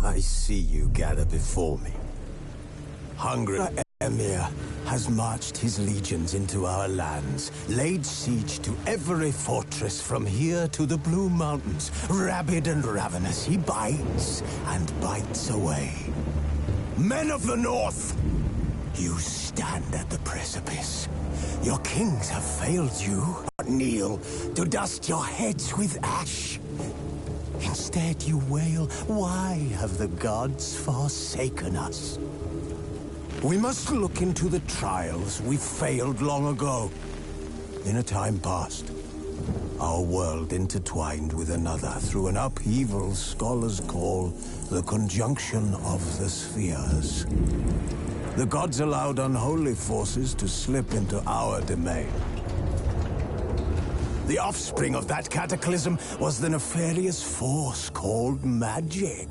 I see you gather before me. Hungry Emir has marched his legions into our lands, laid siege to every fortress from here to the Blue Mountains. Rabid and ravenous, he bites and bites away. Men of the North, you stand at the precipice. Your kings have failed you. Kneel to dust your heads with ash. Instead you wail, why have the gods forsaken us? We must look into the trials we failed long ago. In a time past, our world intertwined with another through an upheaval scholars call the conjunction of the spheres. The gods allowed unholy forces to slip into our domain. The offspring of that cataclysm was the nefarious force called magic.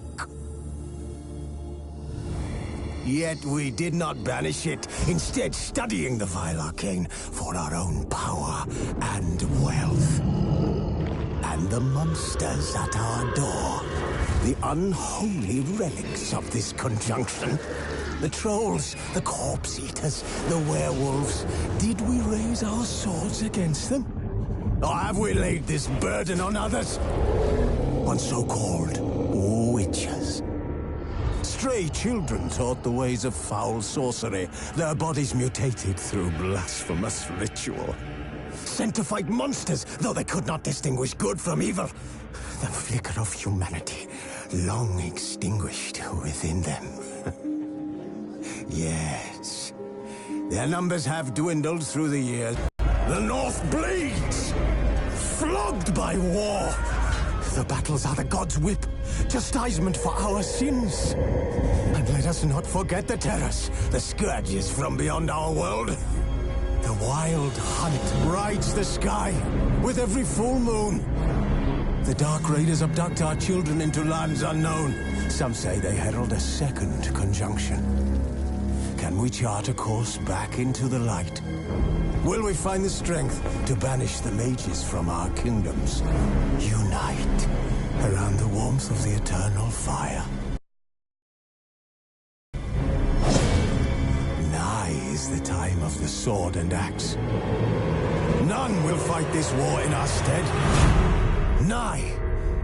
Yet we did not banish it, instead studying the vile arcane for our own power and wealth. And the monsters at our door, the unholy relics of this conjunction. The trolls, the corpse eaters, the werewolves. Did we raise our swords against them? Or have we laid this burden on others? On so-called witches. Stray children taught the ways of foul sorcery, their bodies mutated through blasphemous ritual. Sent to fight monsters, though they could not distinguish good from evil. The flicker of humanity, long extinguished within them. Yes, their numbers have dwindled through the years. The North bleeds, flogged by war. The battles are the gods' whip, chastisement for our sins. And let us not forget the terrors, the scourges from beyond our world. The wild hunt rides the sky with every full moon. The Dark Raiders abduct our children into lands unknown. Some say they herald a second conjunction. Can we chart a course back into the light? Will we find the strength to banish the mages from our kingdoms? Unite around the warmth of the eternal fire. Nigh is the time of the sword and axe. None will fight this war in our stead. Nigh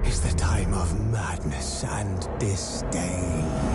is the time of madness and disdain.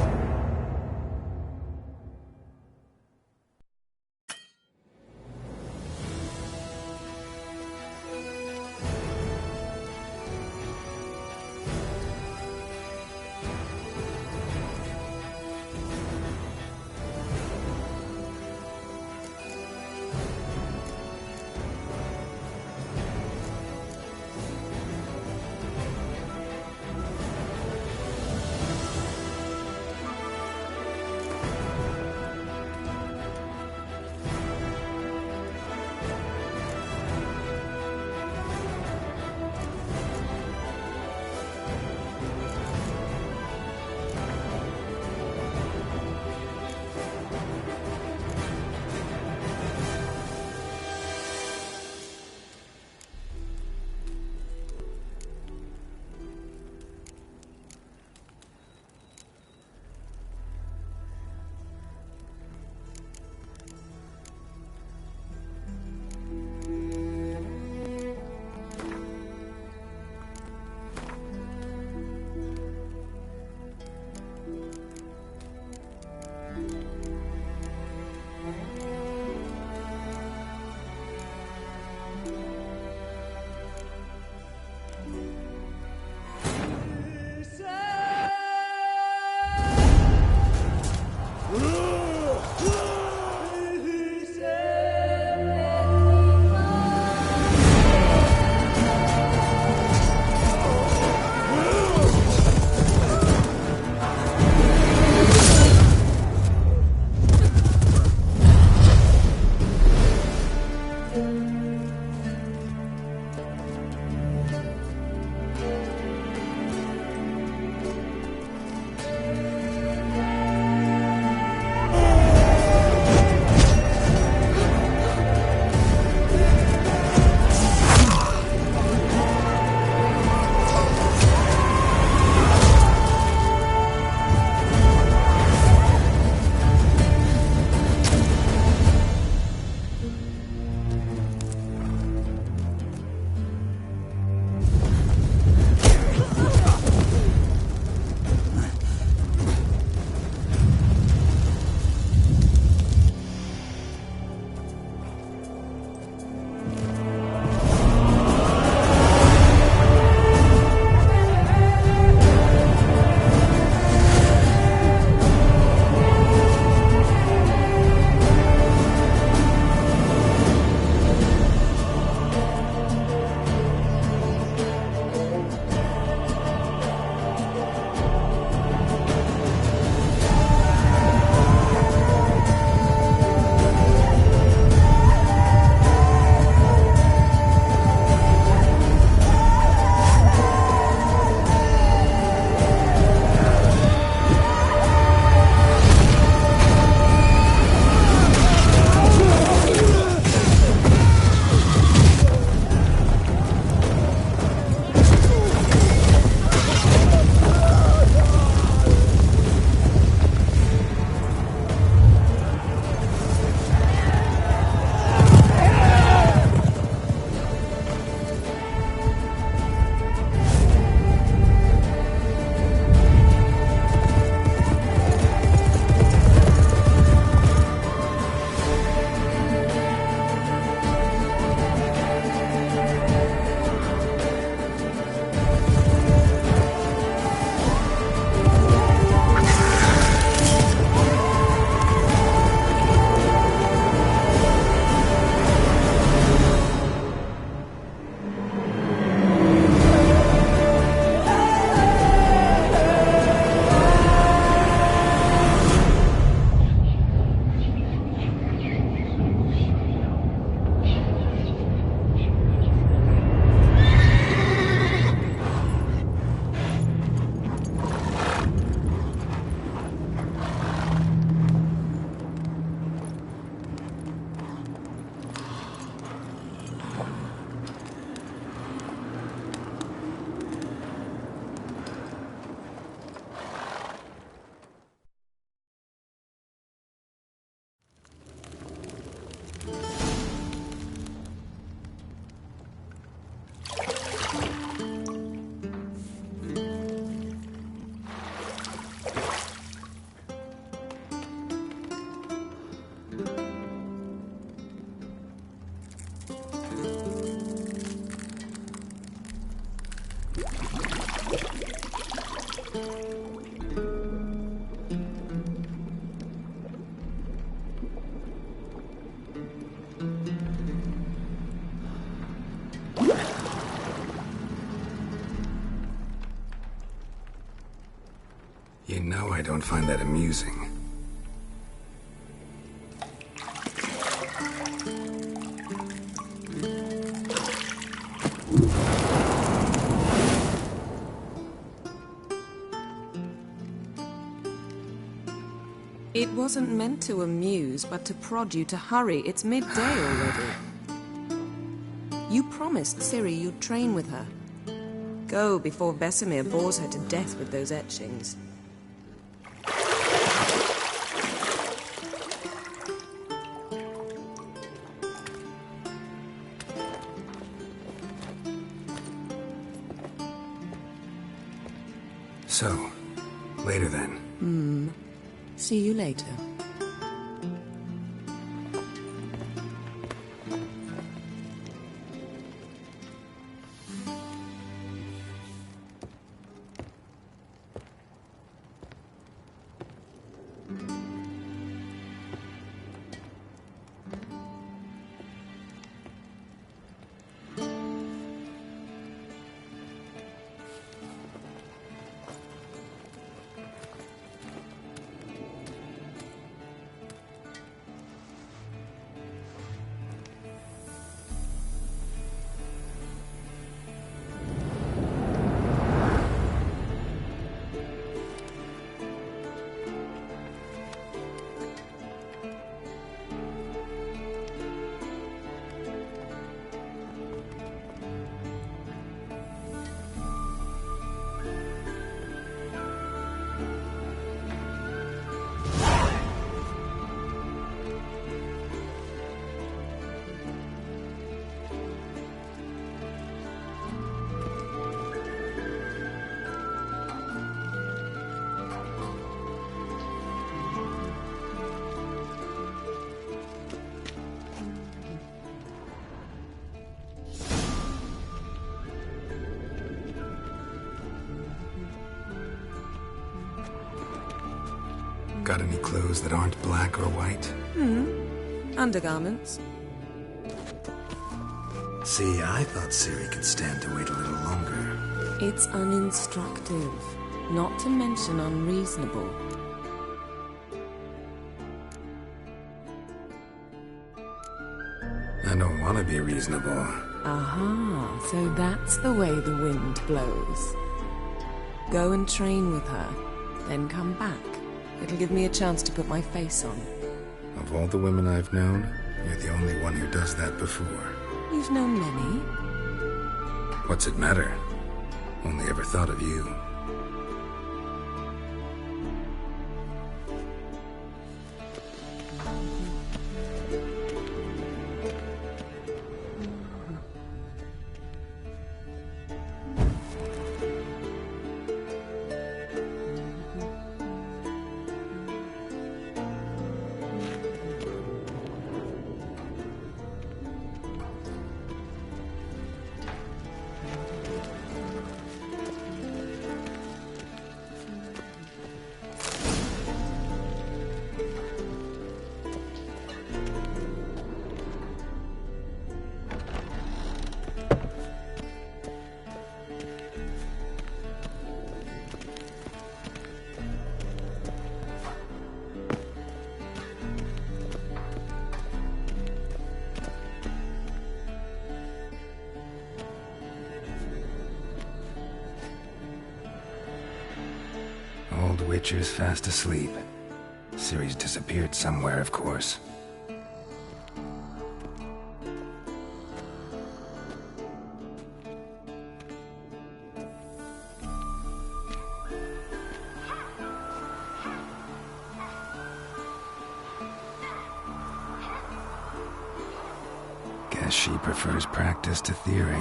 I don't find that amusing. It wasn't meant to amuse, but to prod you to hurry. It's midday already. You promised Ciri you'd train with her. Go before Vesemir bores her to death with those etchings. So, later then. See you later. Got any clothes that aren't black or white? Undergarments. See, I thought Ciri could stand to wait a little longer. It's uninstructive, not to mention unreasonable. I don't want to be reasonable. Aha, so that's the way the wind blows. Go and train with her, then come back. It'll give me a chance to put my face on. Of all the women I've known, you're the only one who does that before. You've known many. What's it matter? Only ever thought of you. Old Witcher's fast asleep. Ciri's disappeared somewhere, of course. Guess she prefers practice to theory.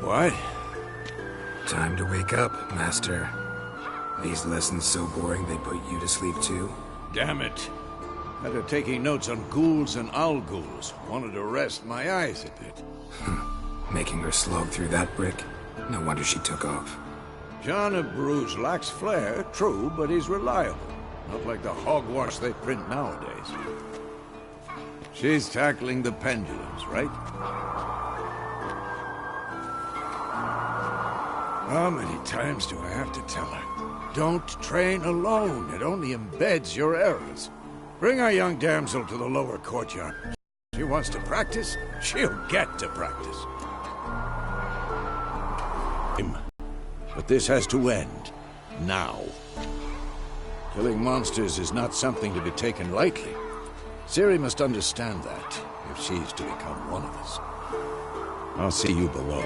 What? Time to wake up, Master. These lessons so boring they put you to sleep too? Damn it. After taking notes on ghouls and owl ghouls, wanted to rest my eyes a bit. Making her slog through that brick? No wonder she took off. John of Bruges lacks flair, true, but he's reliable. Not like the hogwash they print nowadays. She's tackling the pendulums, right? How many times do I have to tell her? Don't train alone. It only embeds your errors. Bring our young damsel to the lower courtyard. She wants to practice, she'll get to practice. But this has to end. Now. Killing monsters is not something to be taken lightly. Ciri must understand that, if she's to become one of us. I'll see you below.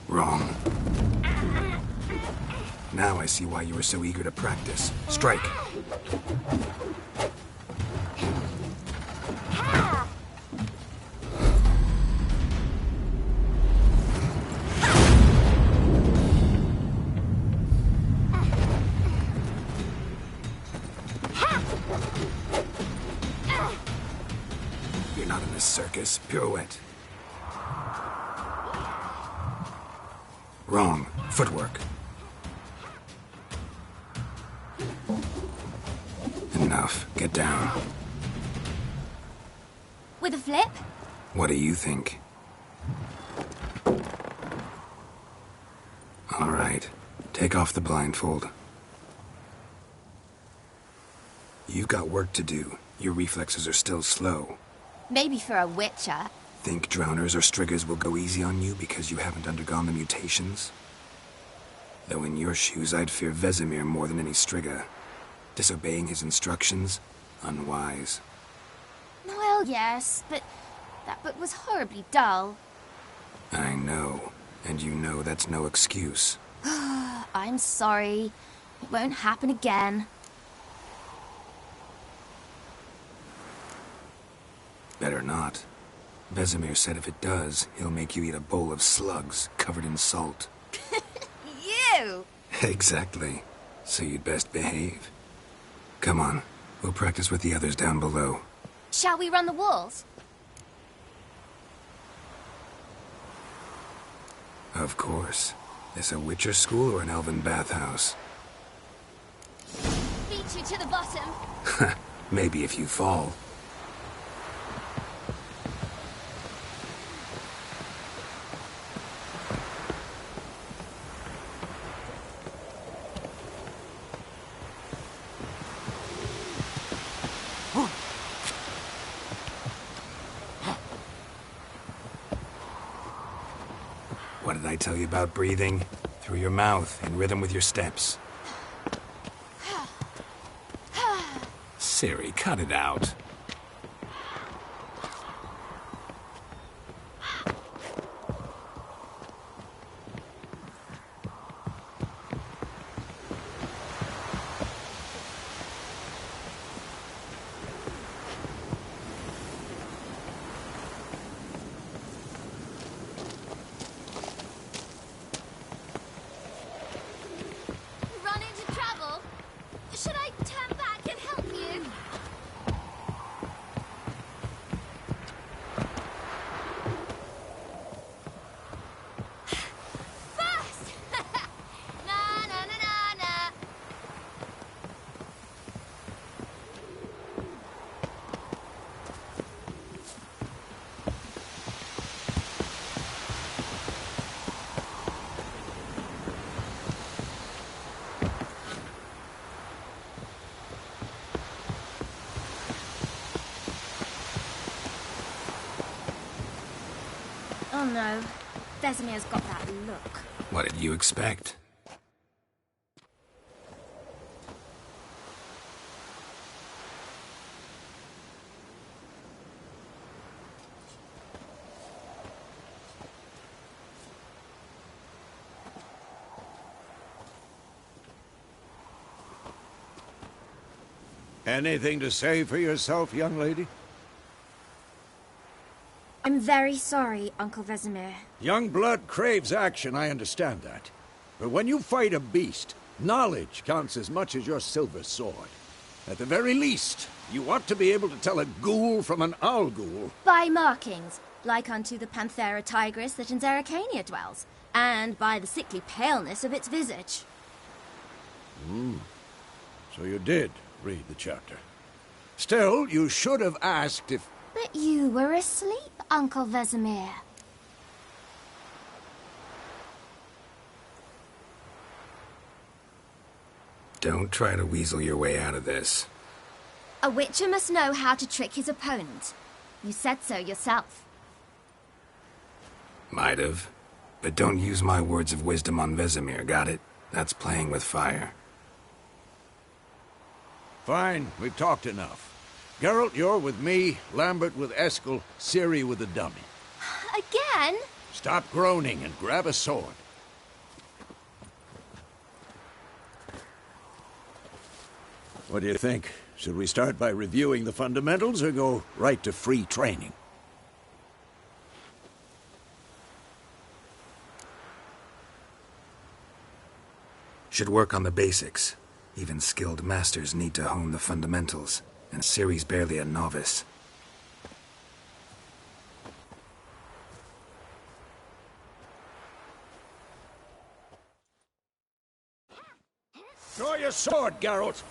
Wrong. Now I see why you were so eager to practice. Strike. You're not in this circus. Pirouette. Wrong. Footwork. Enough. Get down. With a flip? What do you think? All right. Take off the blindfold. You've got work to do. Your reflexes are still slow. Maybe for a witcher. Think drowners or striggers will go easy on you because you haven't undergone the mutations? Though in your shoes, I'd fear Vesemir more than any strigger. Disobeying his instructions? Unwise. Well, yes, but that book was horribly dull. I know. And you know that's no excuse. I'm sorry. It won't happen again. Better not. Vesemir said if it does, he'll make you eat a bowl of slugs covered in salt. You! Exactly. So you'd best behave. Come on. We'll practice with the others down below. Shall we run the walls? Of course. This a Witcher school or an elven bathhouse? Beat you to the bottom. Maybe if you fall. What did I tell you about breathing? Through your mouth, in rhythm with your steps. Ciri, cut it out. Run into trouble? Should I turn back and help you? First! Na na na na na. Oh no, Vesemir's got that look. What did you expect? Anything to say for yourself, young lady? I'm very sorry, Uncle Vesemir. Young blood craves action, I understand that. But when you fight a beast, knowledge counts as much as your silver sword. At the very least, you ought to be able to tell a ghoul from an owl ghoul. By markings, like unto the Panthera tigris that in Zerrikania dwells, and by the sickly paleness of its visage. So you did, read the chapter. Still, you should have asked if... But you were asleep, Uncle Vesemir. Don't try to weasel your way out of this. A witcher must know how to trick his opponent. You said so yourself. Might have. But don't use my words of wisdom on Vesemir, got it? That's playing with fire. Fine, we've talked enough. Geralt, you're with me, Lambert with Eskel, Ciri with the dummy. Again? Stop groaning and grab a sword. What do you think? Should we start by reviewing the fundamentals or go right to free training? Should work on the basics. Even skilled masters need to hone the fundamentals, and Ciri's barely a novice. Draw your sword, Geralt!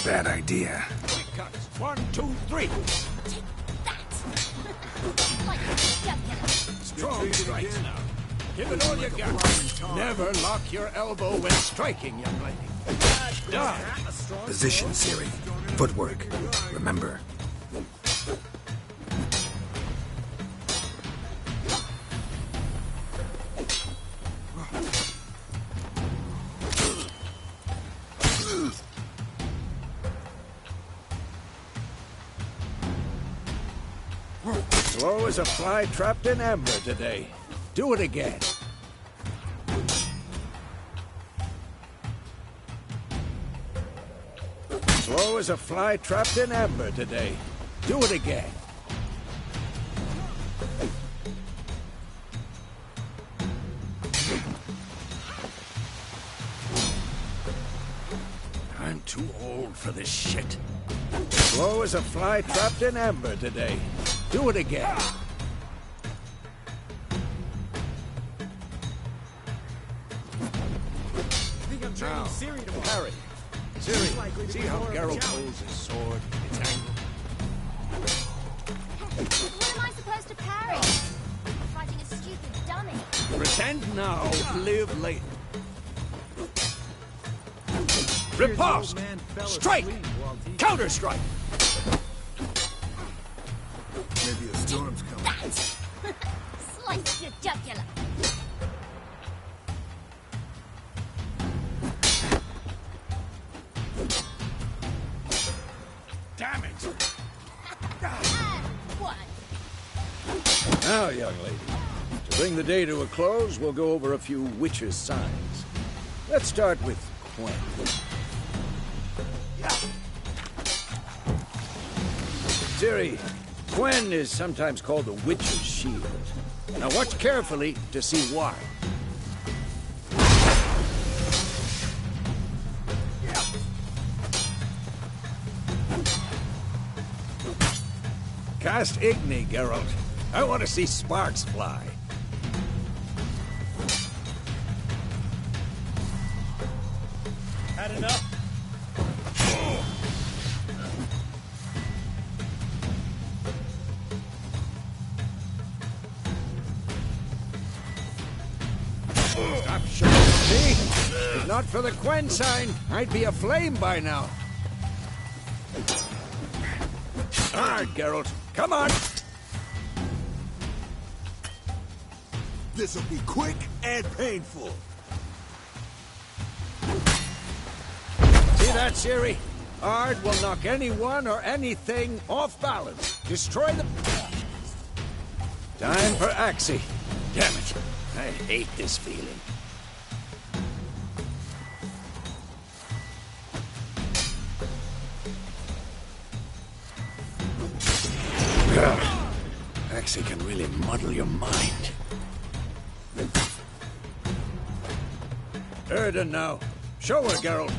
Bad idea. Quick cuts. 1, 2, 3. Take that! Like a jugular. Strong strikes now. Give it all you got. Never lock your elbow when striking, young lady. Down. Position, Ciri. Footwork. Remember. Slow as a fly trapped in amber today. Do it again. Slow as a fly trapped in amber today. Do it again. I'm too old for this shit. Slow as a fly trapped in amber today. Do it again. Now, parry. Ciri, see how Geralt holds his sword, its angle? What am I supposed to parry? I'm fighting a stupid dummy. Pretend now, live later. Riposte! Strike! Counter-strike! Maybe a storm's coming. Slice your jugular. Damn it! And one. Now, young lady, to bring the day to a close, we'll go over a few witches' signs. Let's start with Quen. Ciri, Quen is sometimes called the Witch's Shield. Now watch carefully to see why. Cast Igni, Geralt. I want to see sparks fly. Had enough? Stop shooting at me! If not for the Quen sign, I'd be aflame by now. Hard, Geralt. Come on! This'll be quick and painful. See that, Ciri? Ard will knock anyone or anything off balance. Destroy the... Time for Axii. Damn it. I hate this feeling. Axii can really muddle your mind. Erden now. Show her, Geralt.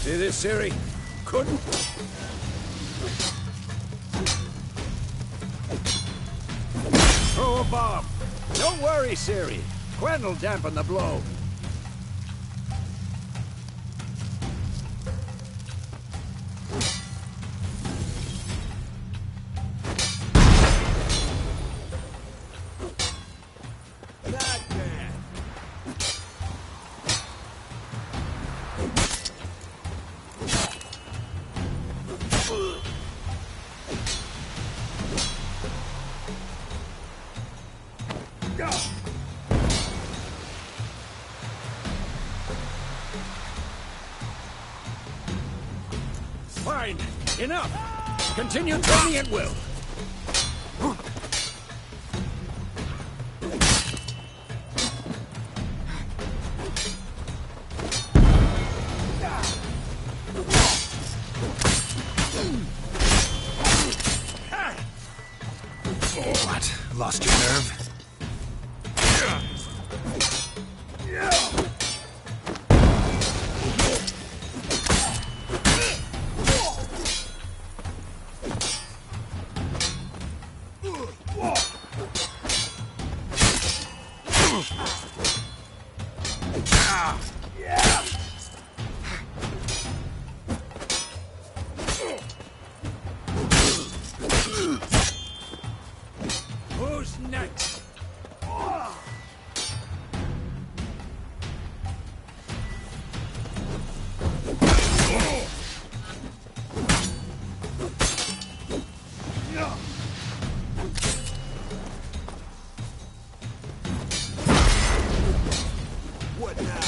See this, Ciri? Couldn't. Throw a bomb. Don't worry, Ciri. Gwen'll dampen the blow. Fine. Enough. Continue turning at will. What? Lost your nerve? Who's next? What now?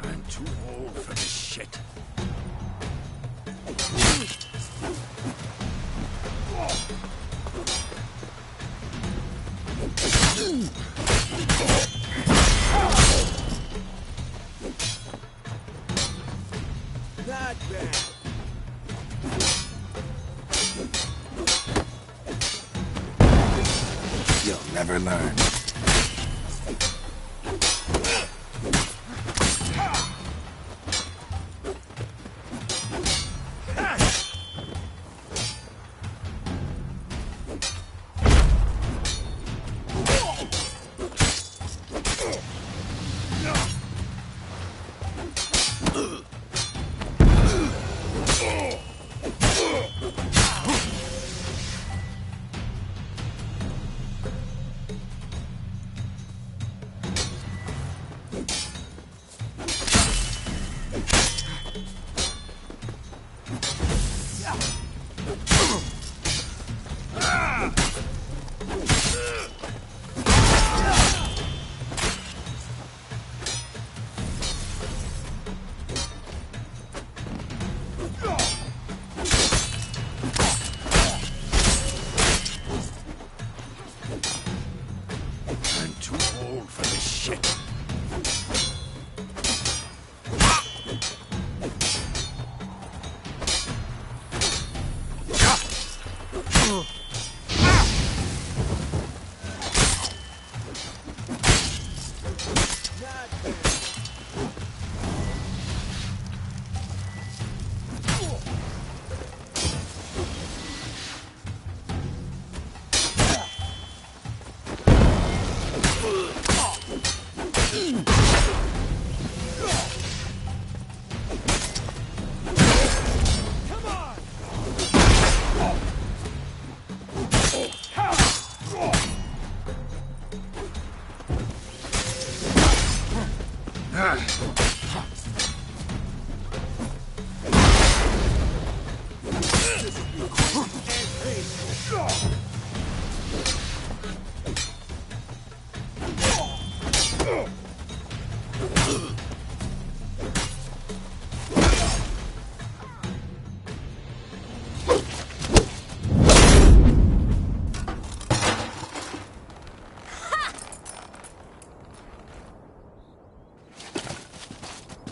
I'm too old for this shit. Not bad. You'll never learn.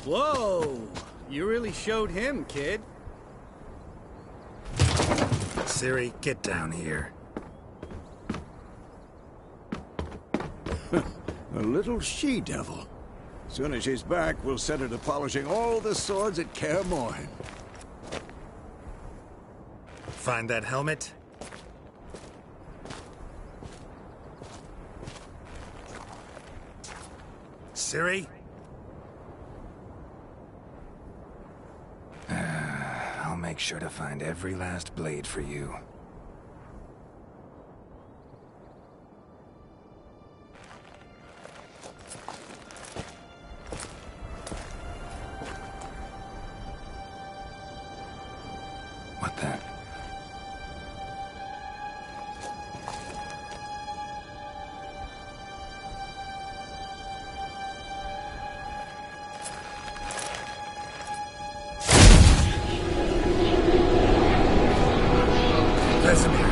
Whoa! You really showed him, kid. Ciri, get down here. A little she-devil. Soon as she's back, we'll set her to polishing all the swords at Kaer Morhen. Find that helmet? Ciri? I'll make sure to find every last blade for you. What then? Vesemir.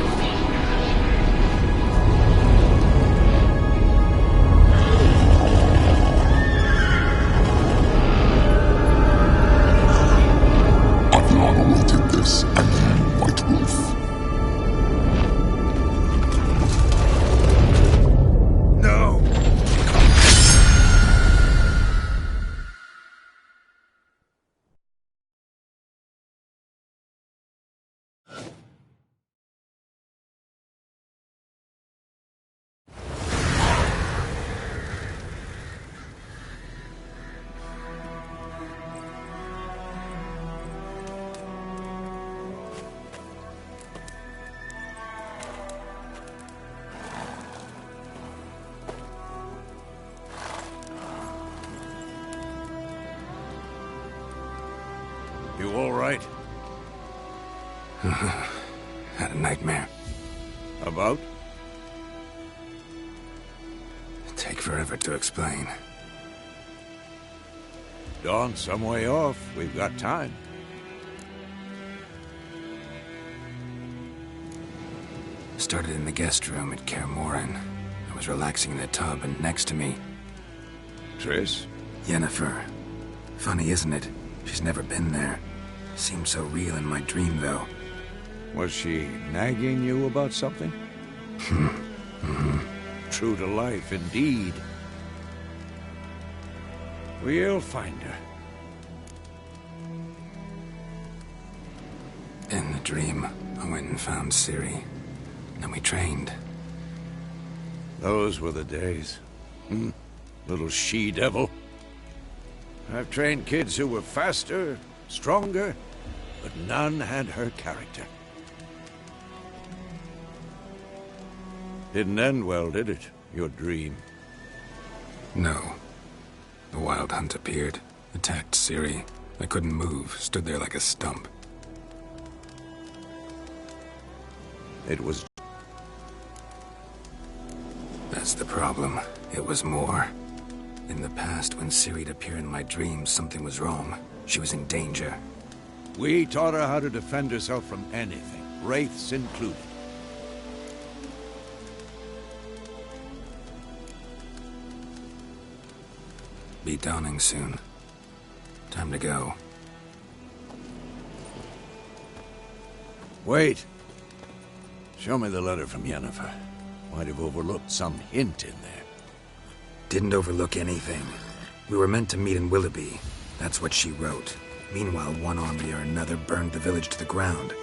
Adriana will take this, and you, White Wolf. No! You all right? Had a nightmare. About? Take forever to explain. Dawn's some way off. We've got time. Started in the guest room at Kaer Morhen. I was relaxing in the tub, and next to me, Triss? Yennefer. Funny, isn't it? She's never been there. Seemed so real in my dream, though. Was she nagging you about something? True to life, indeed. We'll find her. In the dream, I went and found Ciri. And we trained. Those were the days. Little she-devil. I've trained kids who were faster, stronger, but none had her character. Didn't end well, did it? Your dream? No. The Wild Hunt appeared, attacked Ciri. I couldn't move, stood there like a stump. It was... That's the problem. It was more. In the past, when Ciri'd appear in my dreams, something was wrong. She was in danger. We taught her how to defend herself from anything, wraiths included. Be dawning soon. Time to go. Wait. Show me the letter from Yennefer. Might have overlooked some hint in there. Didn't overlook anything. We were meant to meet in Willoughby. That's what she wrote. Meanwhile, one army or another burned the village to the ground.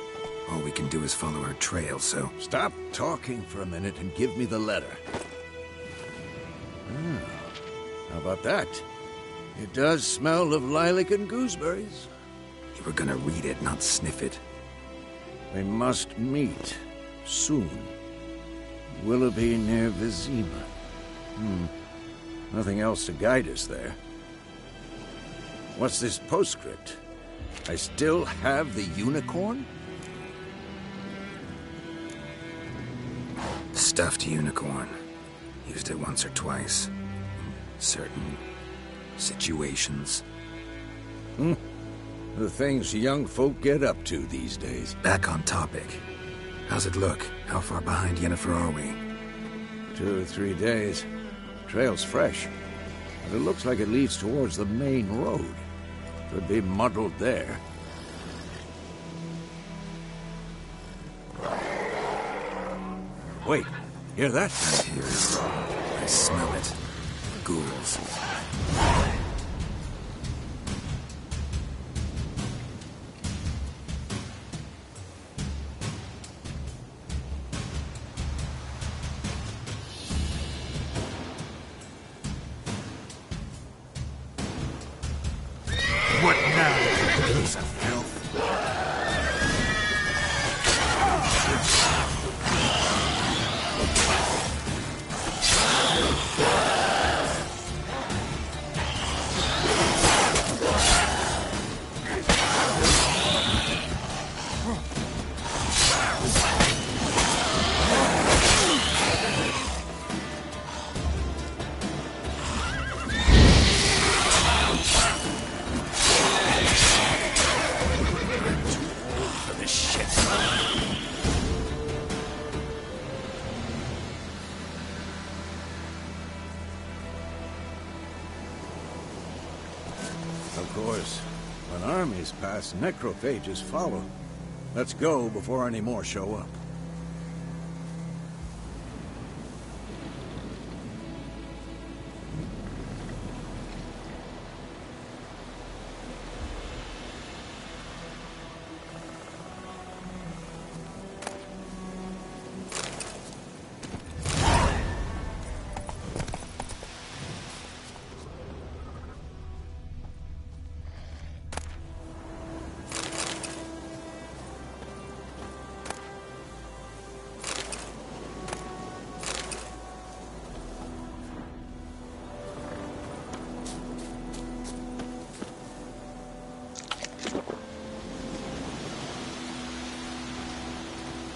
All we can do is follow her trail, so... Stop talking for a minute and give me the letter. How about that? It does smell of lilac and gooseberries. You were gonna read it, not sniff it. We must meet. Soon. Willoughby near Vizima. Nothing else to guide us there. What's this postscript? I still have the unicorn? Stuffed unicorn. Used it once or twice. Certain situations. The things young folk get up to these days. Back on topic. How's it look? How far behind Yennefer are we? 2 or 3 days. Trail's fresh, but it looks like it leads towards the main road. Could be muddled there. Wait, hear that? I hear it. I smell it. Ghouls. What now, you piece of filth? Of course, when armies pass, necrophages follow. Let's go before any more show up.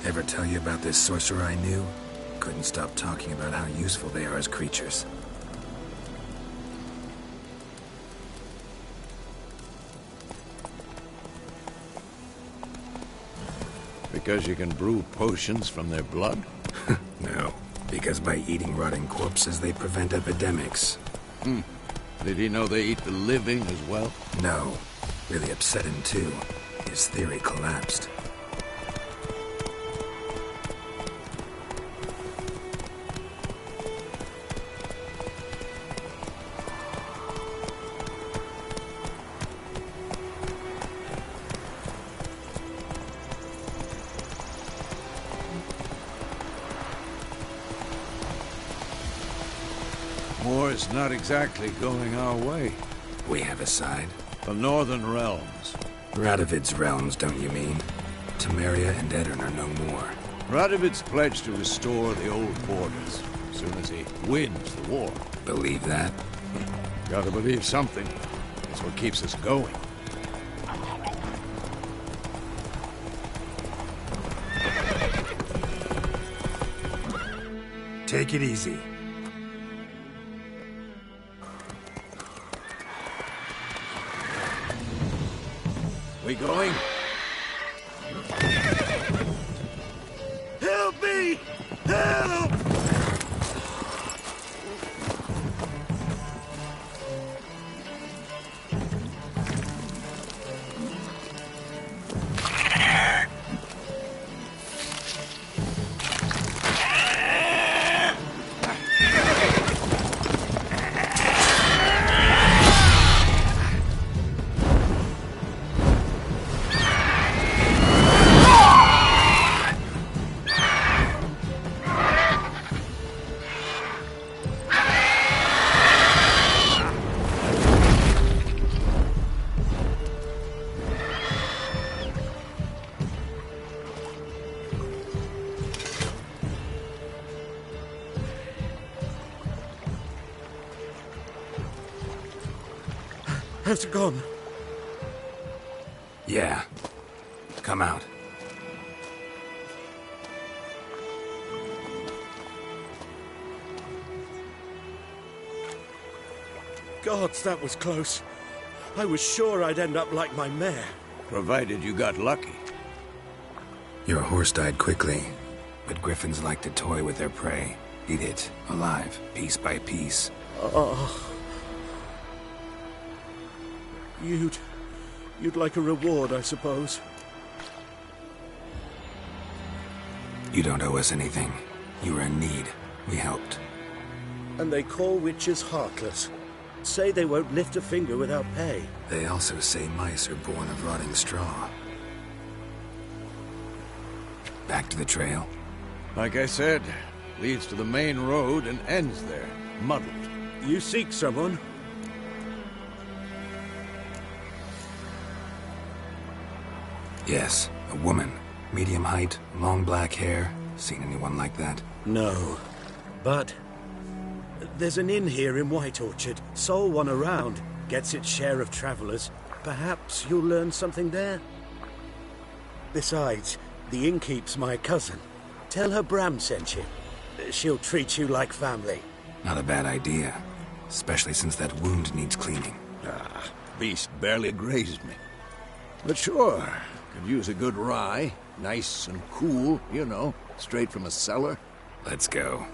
Ever tell you about this sorcerer I knew? Couldn't stop talking about how useful they are as creatures. Because you can brew potions from their blood? No, because by eating rotting corpses, they prevent epidemics. Did he know they eat the living as well? No, really upset him too. His theory collapsed. War's not exactly going our way. We have a side. The Northern Realms. Radovid's realms, don't you mean? Temeria and Edirn are no more. Radovid's pledged to restore the old borders as soon as he wins the war. Believe that? Gotta believe something. It's what keeps us going. Take it easy. We going? Help me! Help! Has it gone? Yeah. Come out. Gods, that was close. I was sure I'd end up like my mare. Provided you got lucky. Your horse died quickly, but griffins like to toy with their prey. Eat it, alive, piece by piece. Oh. You'd like a reward, I suppose. You don't owe us anything. You were in need. We helped. And they call witches heartless. Say they won't lift a finger without pay. They also say mice are born of rotting straw. Back to the trail. Like I said, leads to the main road and ends there, muddled. You seek someone? Yes, a woman. Medium height, long black hair. Seen anyone like that? No. But there's an inn here in White Orchard. Sole one around. Gets its share of travelers. Perhaps you'll learn something there? Besides, the innkeep's my cousin. Tell her Bram sent you. She'll treat you like family. Not a bad idea. Especially since that wound needs cleaning. Beast barely grazed me. But sure, could use a good rye. Nice and cool, you know, straight from a cellar. Let's go.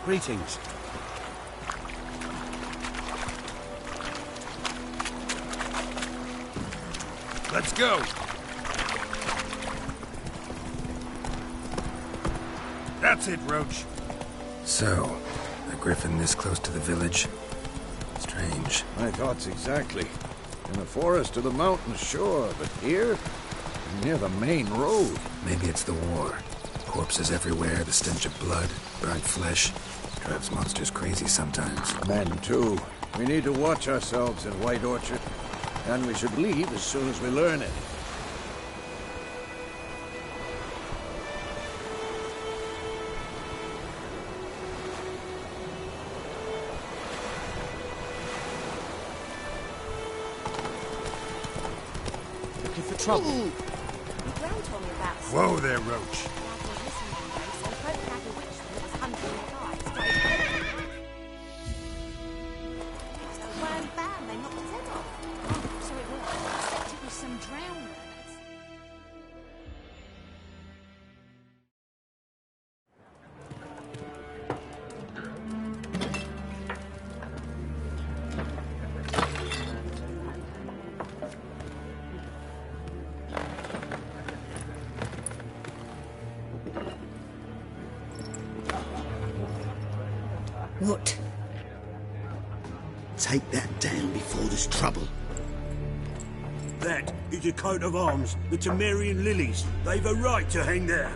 Greetings. Let's go! That's it, Roach. So, a griffin this close to the village? Strange. My thoughts exactly. In the forest or the mountains, sure, but here? Near the main road. Maybe it's the war. Corpses everywhere, the stench of blood, burnt flesh. Drives monsters crazy sometimes. Men, too. We need to watch ourselves in White Orchard. And we should leave as soon as we learn it. Looking for trouble? Whoa there, Roach. What? Take that down before there's trouble. That is a coat of arms, the Temerian lilies. They've a right to hang there.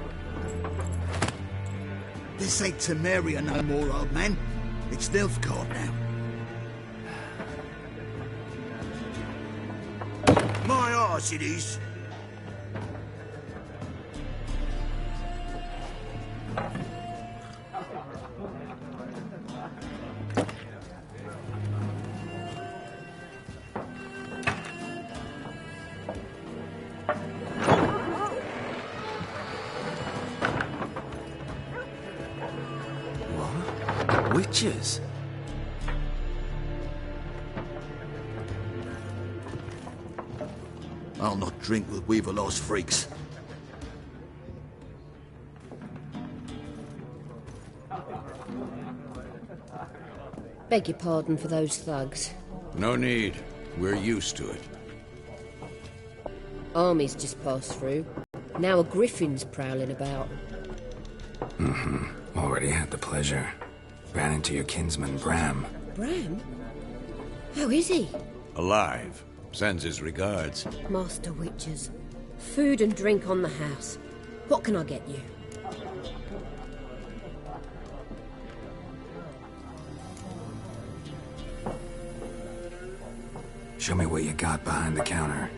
This ain't Temeria no more, old man. It's Nilfgaard now. My arse it is. Witches? I'll not drink with Weaverlaw's freaks. Beg your pardon for those thugs. No need. We're used to it. Armies just passed through. Now a griffin's prowling about. Already had the pleasure. Ran into your kinsman, Bram. Bram? How is he? Alive. Sends his regards. Master Witches. Food and drink on the house. What can I get you? Show me what you got behind the counter.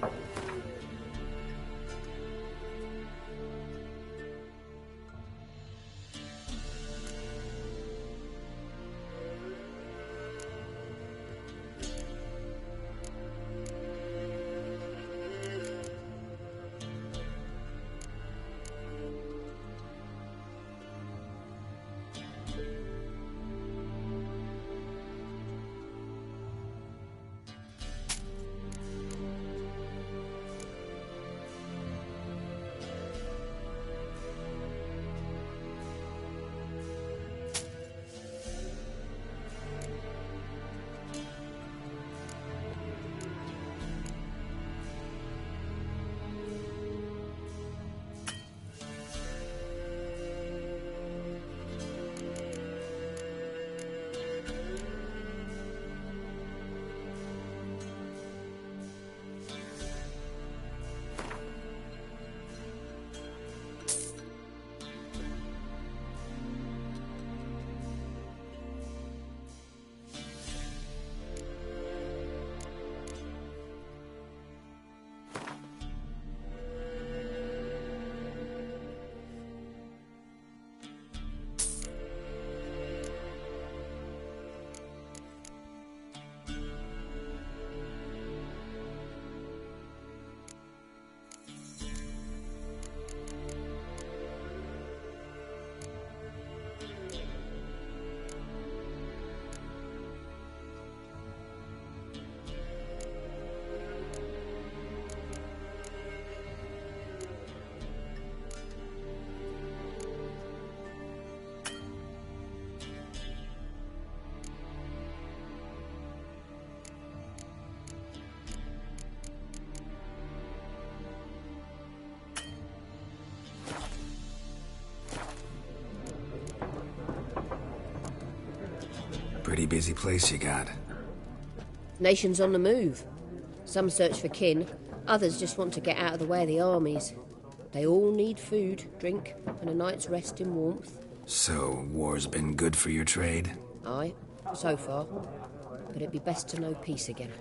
Pretty busy place you got. Nations on the move. Some search for kin, others just want to get out of the way of the armies. They all need food, drink, and a night's rest in warmth. So, war's been good for your trade? Aye, so far. But it'd be best to know peace again.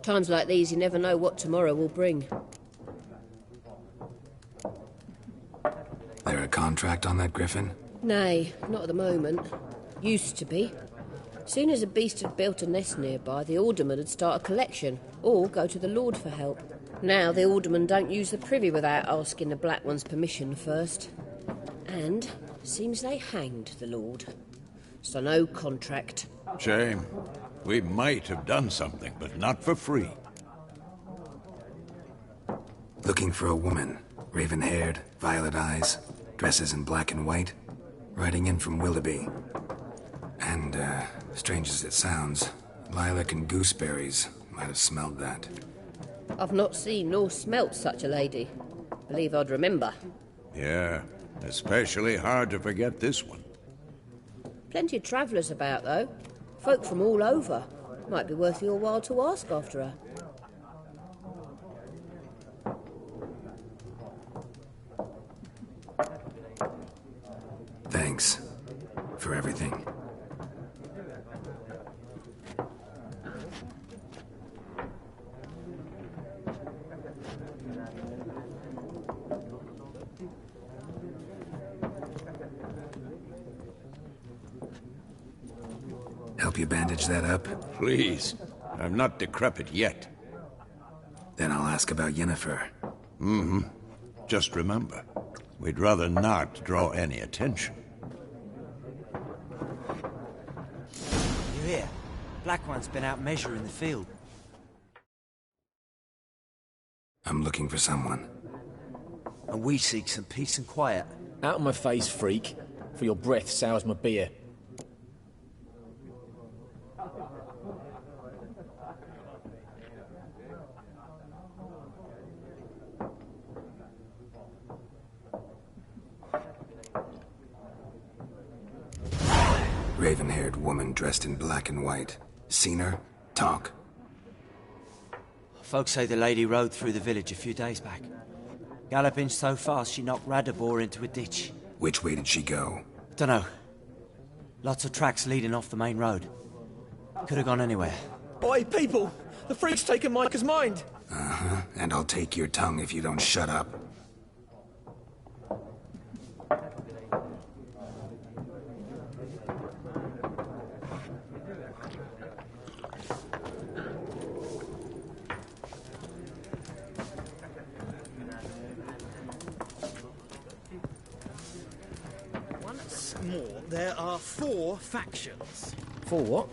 Times like these, you never know what tomorrow will bring. There a contract on that griffin? Nay, not at the moment. Used to be. Soon as a beast had built a nest nearby, the alderman would start a collection, or go to the Lord for help. Now the aldermen don't use the privy without asking the Black One's permission first. And seems they hanged the Lord. So no contract. Shame. We might have done something, but not for free. Looking for a woman. Raven-haired, violet eyes, dresses in black and white. Riding in from Willoughby. And, strange as it sounds, lilac and gooseberries might have smelled that. I've not seen nor smelt such a lady. Believe I'd remember. Yeah, especially hard to forget this one. Plenty of travellers about, though. Folk from all over. Might be worth your while to ask after her. Thanks for everything. Help you bandage that up? Please. I'm not decrepit yet. Then I'll ask about Yennefer. Mm-hmm. Just remember, we'd rather not draw any attention. You hear? Black One's been out measuring the field. I'm looking for someone. And we seek some peace and quiet. Out of my face, freak. For your breath sours my beer. Raven-haired woman dressed in black and white. Seen her? Talk. Folks say the lady rode through the village a few days back. Galloping so fast she knocked Radabor into a ditch. Which way did she go? Dunno. Lots of tracks leading off the main road. Could have gone anywhere. Oi, people! The freak's taken Micah's mind! Uh-huh. And I'll take your tongue if you don't shut up. More, there are 4 factions. 4 what?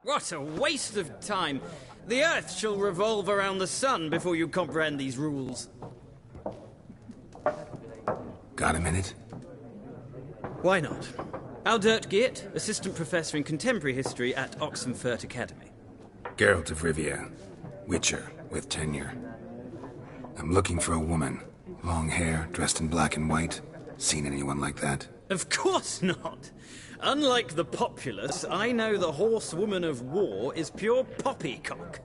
What a waste of time! The Earth shall revolve around the sun before you comprehend these rules. Got a minute? Why not? Aldert Geert, Assistant Professor in Contemporary History at Oxenfurt Academy. Geralt of Rivia. Witcher, with tenure. I'm looking for a woman. Long hair, dressed in black and white. Seen anyone like that? Of course not! Unlike the populace, I know the horsewoman of war is pure poppycock.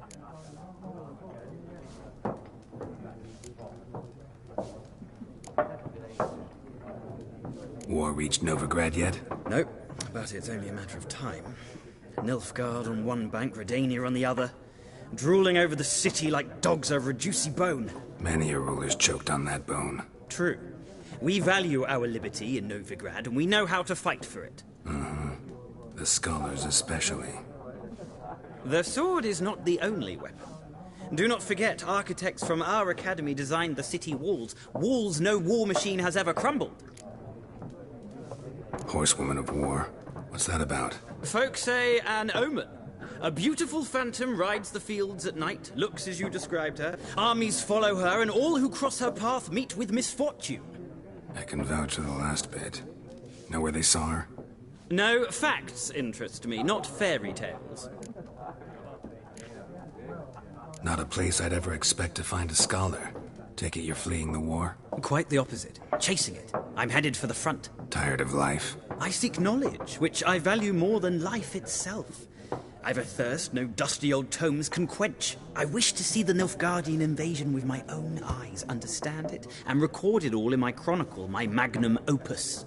War reached Novigrad yet? Nope, but it's only a matter of time. Nilfgaard on one bank, Redania on the other. Drooling over the city like dogs over a juicy bone. Many a ruler's choked on that bone. True. We value our liberty in Novigrad, and we know how to fight for it. Mm-hmm. The scholars especially. The sword is not the only weapon. Do not forget, architects from our academy designed the city walls. Walls no war machine has ever crumbled. Horsewoman of war. What's that about? Folk say an omen. A beautiful phantom rides the fields at night, looks as you described her. Armies follow her, and all who cross her path meet with misfortune. I can vouch for the last bit. Know where they saw her? No, facts interest me, not fairy tales. Not a place I'd ever expect to find a scholar. Take it you're fleeing the war? Quite the opposite. chasing it. I'm headed for the front. Tired of life? I seek knowledge, which I value more than life itself. I've a thirst no dusty old tomes can quench. I wish to see the Nilfgaardian invasion with my own eyes, understand it, and record it all in my chronicle, my magnum opus.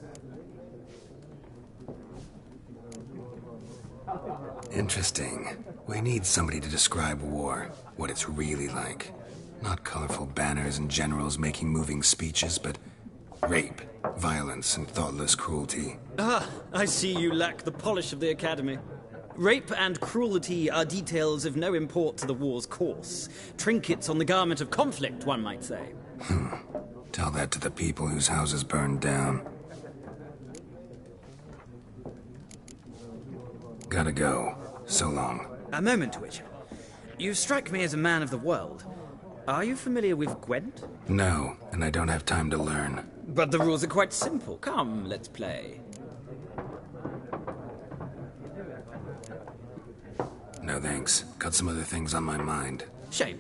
Interesting. We need somebody to describe war, what it's really like. Not colorful banners and generals making moving speeches, but rape, violence, and thoughtless cruelty. Ah, I see you lack the polish of the Academy. Rape and cruelty are details of no import to the war's course. Trinkets on the garment of conflict, one might say. Tell that to the people whose houses burned down. Gotta go. So long. A moment, Witcher. You strike me as a man of the world. Are you familiar with Gwent? No, and I don't have time to learn. But the rules are quite simple. Come, let's play. No thanks. Got some other things on my mind. Shame.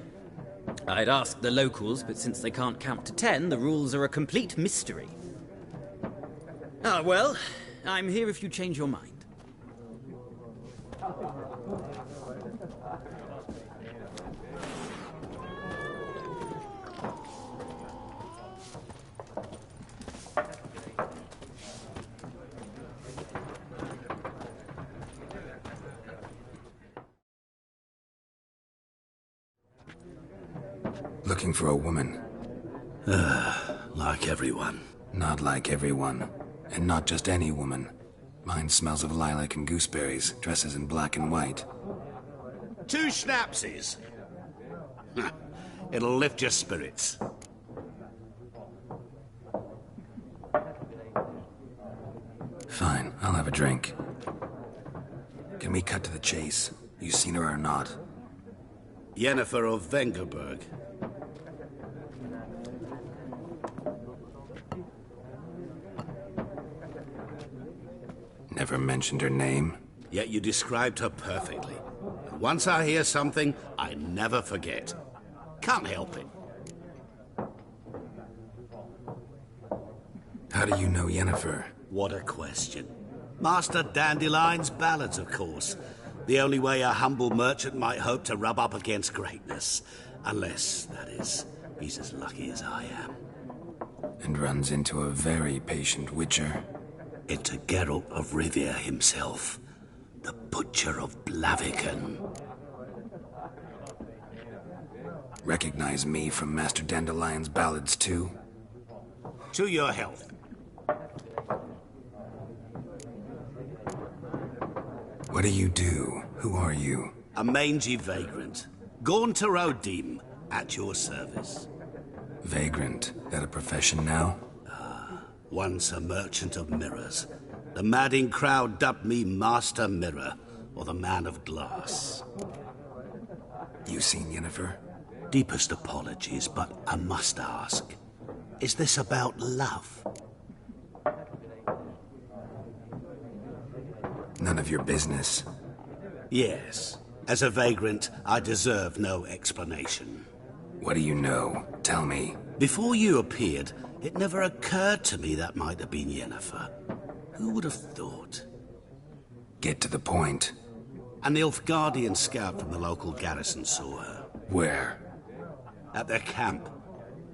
I'd ask the locals, but since they can't count to 10, the rules are a complete mystery. Ah, well, I'm here if you change your mind. Looking for a woman. Like everyone. Not like everyone. And not just any woman. Mine smells of lilac and gooseberries, dresses in black and white. 2 schnapsies. It'll lift your spirits. Fine, I'll have a drink. Can we cut to the chase? You seen her or not? Yennefer of Vengerberg. Never mentioned her name. Yet you described her perfectly. And once I hear something, I never forget. Can't help it. How do you know Yennefer? What a question. Master Dandelion's ballads, of course. The only way a humble merchant might hope to rub up against greatness. Unless, that is, he's as lucky as I am. And runs into a very patient witcher. It's a Geralt of Rivia himself. The Butcher of Blaviken. Recognize me from Master Dandelion's ballads, too? To your health. What do you do? Who are you? A mangy vagrant. Gaunter O'Dim, at your service. Vagrant? That a profession now? Once a merchant of mirrors. The madding crowd dubbed me Master Mirror, or the Man of Glass. You seen Yennefer? Deepest apologies, but I must ask. Is this about love? None of your business. Yes. As a vagrant, I deserve no explanation. What do you know? Tell me. Before you appeared, it never occurred to me that might have been Yennefer. Who would have thought? Get to the point. An Nilfgaardian scout from the local garrison saw her. Where? At their camp.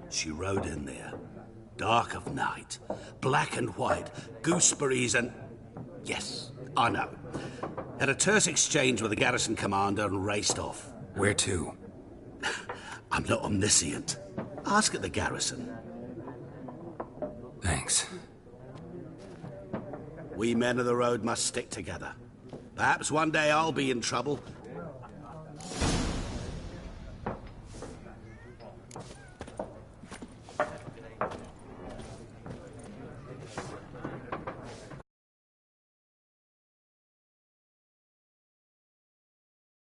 She rode in there. Dark of night. Black and white. Gooseberries and... Yes, I know. Had a terse exchange with the garrison commander and raced off. Where to? I'm not omniscient. Ask at the garrison. Thanks. We men of the road must stick together. Perhaps one day I'll be in trouble,